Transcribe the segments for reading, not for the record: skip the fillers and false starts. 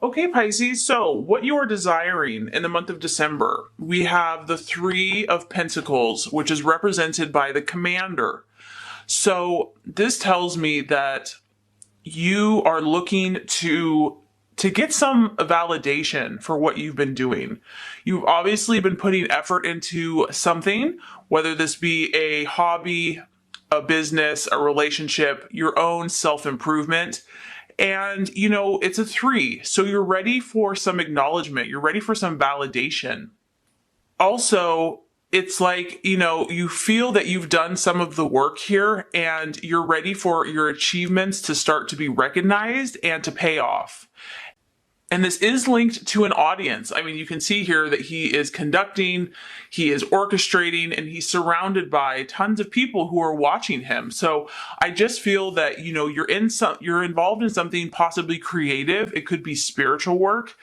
Okay, Pisces, so what you are desiring in the month of December, we have the Three of Pentacles, which is represented by the Commander. So this tells me that you are looking to get some validation for what you've been doing. You've obviously been putting effort into something, whether this be a hobby, a business, a relationship, your own self-improvement. And, it's a three. So you're ready for some acknowledgement. You're ready for some validation. Also, it's like, you feel that you've done some of the work here and you're ready for your achievements to start to be recognized and to pay off. And this is linked to an audience. I mean, you can see here that he is conducting, he is orchestrating, and he's surrounded by tons of people who are watching him. So I just feel that, you're involved in something possibly creative. It could be spiritual work.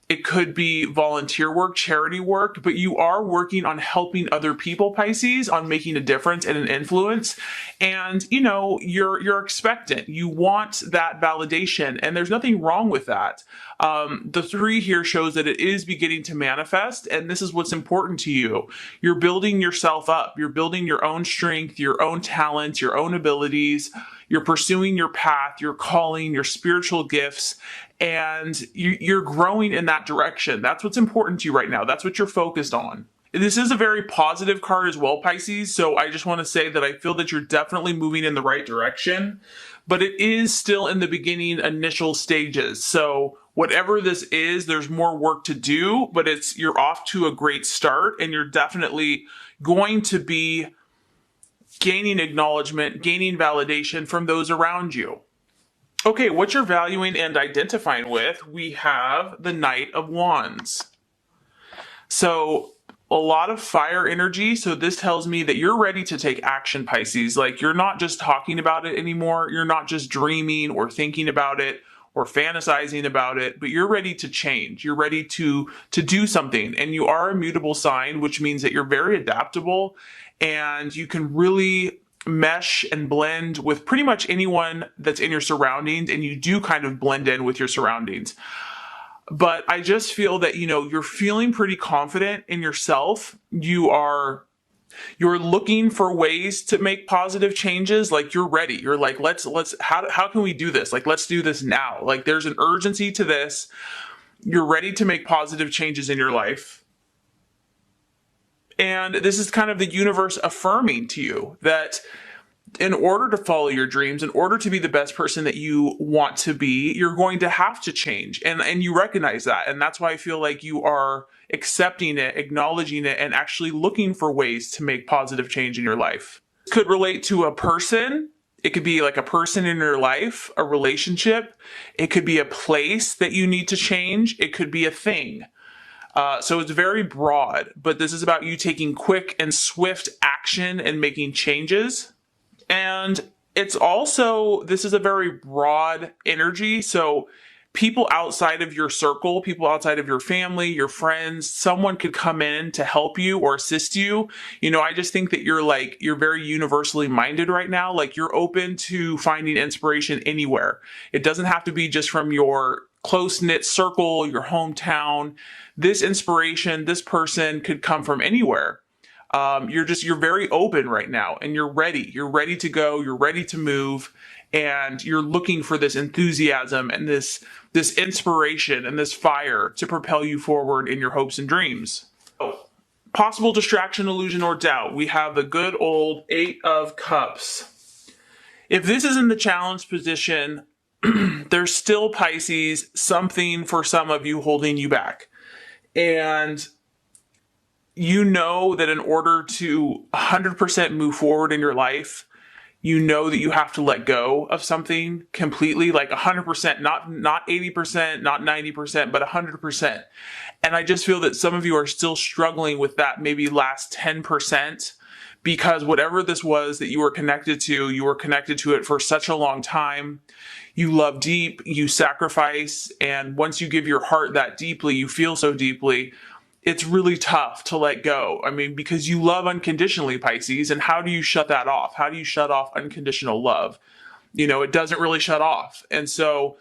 It could be volunteer work, charity work, but you are working on helping other people, Pisces, on making a difference and an influence. And, you're expectant. You want that validation, and there's nothing wrong with that. The three here shows that it is beginning to manifest, and this is what's important to you. You're building yourself up. You're building your own strength, your own talents, your own abilities. You're pursuing your path, your calling, your spiritual gifts, and you're growing in that direction. That's what's important to you right now. That's what you're focused on. This is a very positive card as well, Pisces, so I just want to say that I feel that you're definitely moving in the right direction, but it is still in the beginning initial stages. So whatever this is, there's more work to do, but you're off to a great start, and you're definitely going to be gaining acknowledgement, gaining validation from those around you. Okay, what you're valuing and identifying with, we have the Knight of Wands. So a lot of fire energy. So this tells me that you're ready to take action, Pisces. Like, you're not just talking about it anymore. You're not just dreaming or thinking about it or fantasizing about it, but you're ready to change. You're ready to do something. And you are a mutable sign, which means that you're very adaptable and you can really mesh and blend with pretty much anyone that's in your surroundings, and you do kind of blend in with your surroundings. But I just feel that, you're feeling pretty confident in yourself. You're looking for ways to make positive changes. Like, you're ready. You're like, how can we do this? Like, let's do this now. Like, there's an urgency to this. You're ready to make positive changes in your life. And this is kind of the universe affirming to you that in order to follow your dreams, in order to be the best person that you want to be, you're going to have to change. And you recognize that. And that's why I feel like you are accepting it, acknowledging it, and actually looking for ways to make positive change in your life. This could relate to a person. It could be like a person in your life, a relationship. It could be a place that you need to change. It could be a thing. So it's very broad, but this is about you taking quick and swift action and making changes. And it's also, this is a very broad energy. So people outside of your circle, people outside of your family, your friends, someone could come in to help you or assist you. I just think that you're very universally minded right now. Like, you're open to finding inspiration anywhere. It doesn't have to be just from your close-knit circle, your hometown. This inspiration, this person could come from anywhere. You're very open right now, and you're ready. You're ready to go. You're ready to move, and you're looking for this enthusiasm and this inspiration and this fire to propel you forward in your hopes and dreams. Oh, possible distraction, illusion, or doubt. We have the good old Eight of Cups. If this is in the challenge position, there's still, Pisces, something for some of you holding you back. And you know that in order to 100% move forward in your life, you know that you have to let go of something completely, like 100%, not 80%, not 90%, but 100%. And I just feel that some of you are still struggling with that maybe last 10%, because whatever this was that you were connected to it for such a long time. You love deep, you sacrifice, and once you give your heart that deeply, you feel so deeply, it's really tough to let go. I mean, because you love unconditionally, Pisces, and how do you shut that off? How do you shut off unconditional love? It doesn't really shut off. And so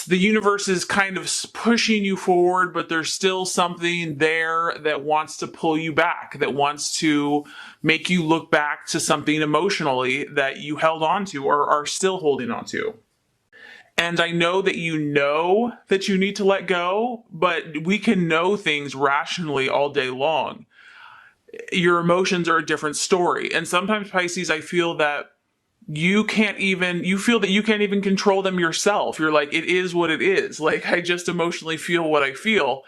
the universe is kind of pushing you forward, but there's still something there that wants to pull you back, that wants to make you look back to something emotionally that you held on to or are still holding on to. And I know that you need to let go, but we can know things rationally all day long. Your emotions are a different story. And sometimes, Pisces, I feel that you feel that you can't even control them yourself. You're like, it is what it is. Like, I just emotionally feel what I feel.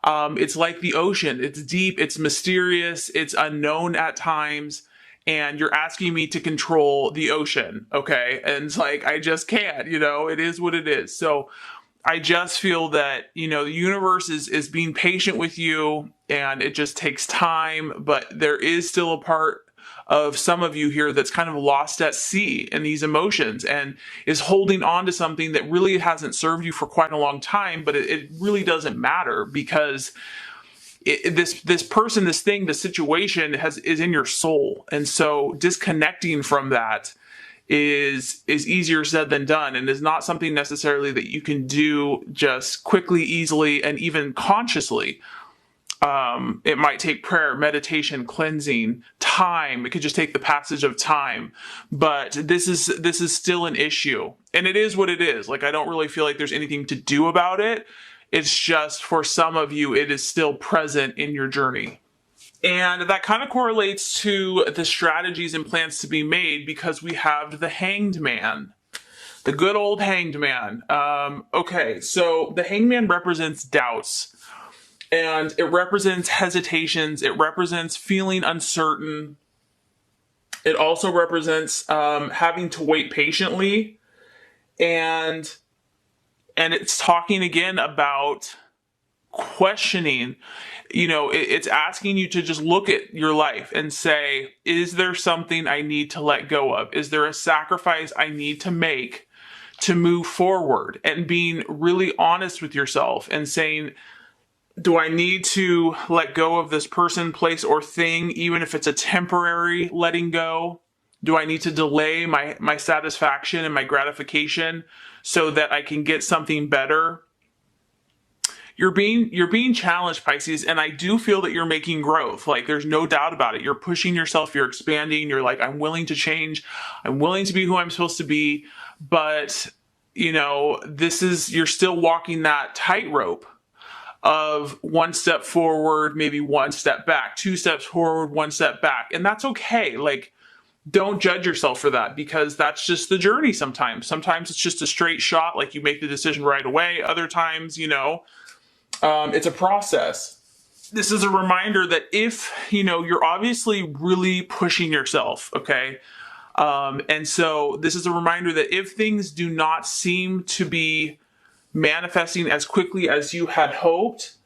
It's like the ocean. It's deep, it's mysterious, it's unknown at times. And you're asking me to control the ocean. Okay. And it's like, I just can't, it is what it is. So I just feel that, the universe is being patient with you, and it just takes time, but there is still a part of some of you here that's kind of lost at sea in these emotions and is holding on to something that really hasn't served you for quite a long time, but it really doesn't matter because this person, this thing, this situation is in your soul. And so disconnecting from that is easier said than done, and is not something necessarily that you can do just quickly, easily, and even consciously. It might take prayer, meditation, cleansing, time. It could just take the passage of time. But this is still an issue. And it is what it is. Like, I don't really feel like there's anything to do about it. It's just, for some of you, it is still present in your journey. And that kind of correlates to the strategies and plans to be made, because we have the Hanged Man. The good old Hanged Man. Okay, so the Hanged Man represents doubts. And it represents hesitations. It represents feeling uncertain. It also represents having to wait patiently. And it's talking again about questioning. It's asking you to just look at your life and say, is there something I need to let go of? Is there a sacrifice I need to make to move forward? And being really honest with yourself and saying, do I need to let go of this person, place, or thing, even if it's a temporary letting go? Do I need to delay my satisfaction and my gratification so that I can get something better? You're being challenged, Pisces, and I do feel that you're making growth. Like, there's no doubt about it. You're pushing yourself, you're expanding, you're like, I'm willing to change, I'm willing to be who I'm supposed to be, but you're still walking that tightrope of one step forward, maybe one step back, two steps forward, one step back. And that's okay. Like, don't judge yourself for that, because that's just the journey sometimes. Sometimes it's just a straight shot, like you make the decision right away. Other times, it's a process. This is a reminder that if, you're obviously really pushing yourself, okay? And so this is a reminder that if things do not seem to be manifesting as quickly as you had hoped,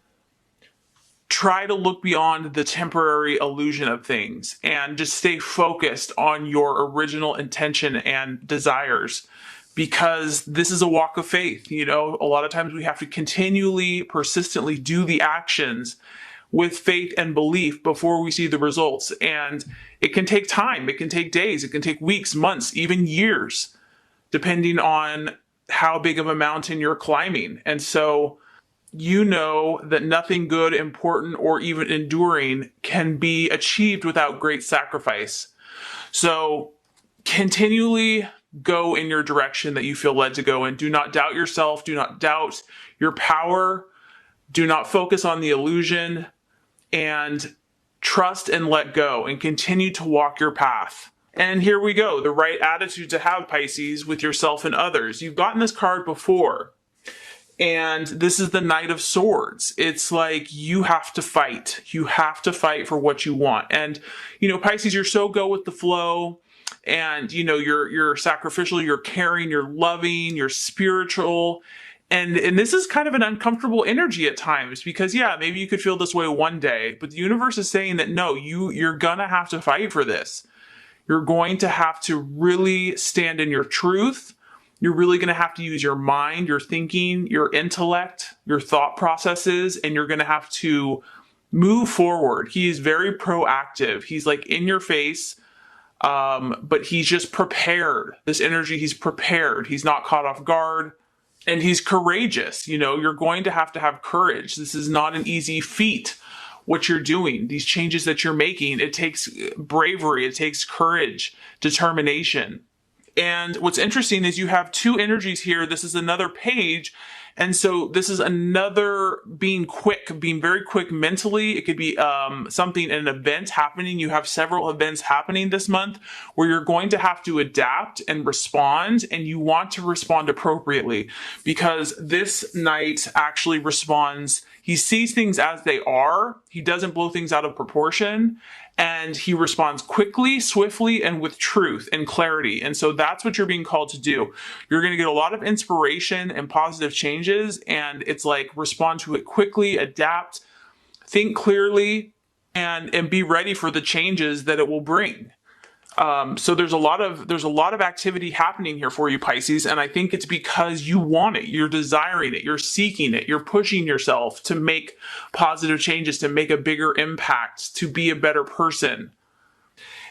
try to look beyond the temporary illusion of things and just stay focused on your original intention and desires, because this is a walk of faith. A lot of times we have to continually, persistently do the actions with faith and belief before we see the results. And it can take time. It can take days. It can take weeks, months, even years, depending on how big of a mountain you're climbing. And so that nothing good, important, or even enduring can be achieved without great sacrifice. So continually go in your direction that you feel led to go in. Do not doubt yourself. Do not doubt your power. Do not focus on the illusion, and trust and let go and continue to walk your path. And here we go, the right attitude to have, Pisces, with yourself and others. You've gotten this card before, and this is the Knight of Swords. It's like you have to fight. You have to fight for what you want. And, Pisces, you're so go with the flow, and, you're sacrificial, you're caring, you're loving, you're spiritual. And this is kind of an uncomfortable energy at times, because, yeah, maybe you could feel this way one day, but the universe is saying that, no, you're gonna have to fight for this. You're going to have to really stand in your truth. You're really going to have to use your mind, your thinking, your intellect, your thought processes, and you're going to have to move forward. He is very proactive. He's like in your face, but he's just prepared. This energy, he's prepared. He's not caught off guard. And he's courageous. You're going to have courage. This is not an easy feat. What you're doing, these changes that you're making, it takes bravery, it takes courage, determination. And what's interesting is you have two energies here. This is another page. And so this is another being quick, being very quick mentally. It could be an event happening. You have several events happening this month where you're going to have to adapt and respond, and you want to respond appropriately because this knight actually responds. He sees things as they are. He doesn't blow things out of proportion. And he responds quickly, swiftly, and with truth and clarity. And so that's what you're being called to do. You're going to get a lot of inspiration and positive changes. And it's like respond to it quickly, adapt, think clearly, and be ready for the changes that it will bring. So there's a lot of activity happening here for you, Pisces, and I think it's because you want it, you're desiring it, you're seeking it, you're pushing yourself to make positive changes, to make a bigger impact, to be a better person.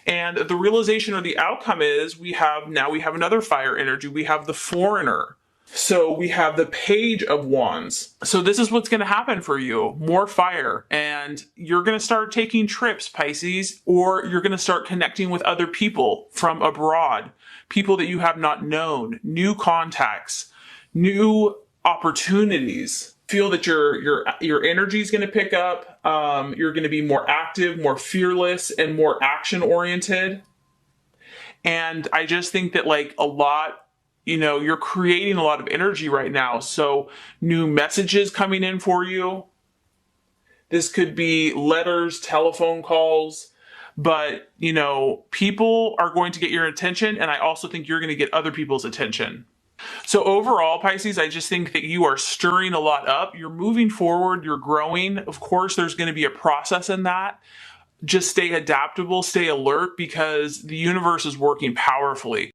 And the realization or the outcome is we have another fire energy. We have the Foreigner. So we have the Page of Wands. So this is what's going to happen for you. More fire. And you're going to start taking trips, Pisces, or you're going to start connecting with other people from abroad, people that you have not known, new contacts, new opportunities. Feel that your energy is going to pick up. You're going to be more active, more fearless, and more action oriented. And I just think that you're creating a lot of energy right now. So new messages coming in for you. This could be letters, telephone calls, but people are going to get your attention. And I also think you're going to get other people's attention. So overall, Pisces, I just think that you are stirring a lot up. You're moving forward. You're growing. Of course, there's going to be a process in that. Just stay adaptable, stay alert, because the universe is working powerfully.